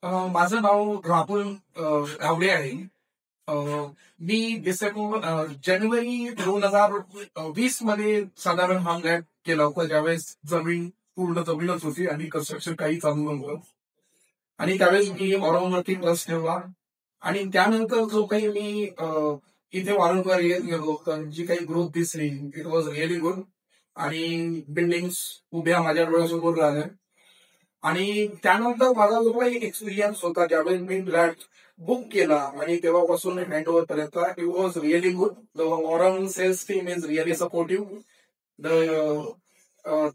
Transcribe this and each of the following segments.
माझं नाव राहुल गावडे आहे. अ, मी जानेवारी 2020 मध्ये साधारण हा फ्लॅट केला होता, ज्यावेळेस जमीन पूर्ण जमीनच होती आणि कन्स्ट्रक्शन काही चालू नव्हतं. आणि त्यावेळेस मी वॉरंवरती ट्रस्ट ठेवला आणि त्यानंतर जो काही मी इथे वारंवार येत गेलो, तर जी काही ग्रोथ दिसली, इट वॉज रिअली गुड. आणि बिल्डिंग्स उभ्या माझ्या डोळ्यासमोर राहिल्या. आणि त्यानंतर माझा जो काही एक्सपिरियन्स होता, ज्यावेळेस मी फ्लॅट बुक केला आणि तेव्हापासून हँड ओव्हर पर्यंत, it was really good. The overall sales team is really supportive.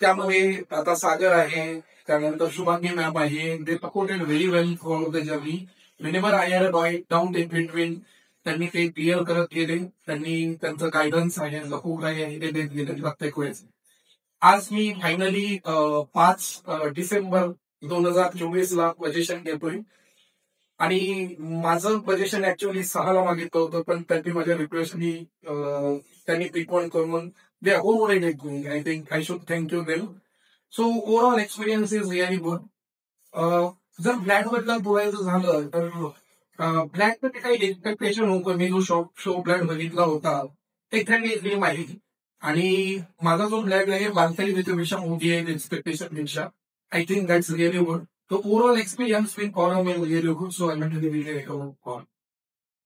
त्यामुळे आता सागर आहे, त्यानंतर शुभांगी मॅम आहे, they supported very well for the journey. Whenever I had a doubt in between, त्यांनी ते क्लिअर करत गेले. त्यांनी त्यांचं गायडन्स आहे, सपोर्ट आहे, ते देत गेले प्रत्येक वेळेस. आज मी फायनली 5 डिसेंबर 2024 ला पोझिशन घेतोय. आणि माझं पोझिशन ऍक्च्युअली 6 ला मागितलं होतं, पण त्यांनी माझ्या रिक्वेस्टनी त्यांनी प्रिपॉइंट करून दे over it. I think I should thank you them. So overall experience is really good. जर फ्लॅट बद्दल बोलायचं झालं तर फ्लॅट काही एक्सपेक्टेशन होतं. मी जो शो फ्लॅट बघितला होता ते एक्झॅक्टली माहिती. आणि माझा जो फ्लॅट आहे बांधकाई त्याच्यापेक्षा मोठी आहे एक्सपेक्टेशन पेक्षा. I think that's really good. So overall experience with Quorum is really good, so I'm really, really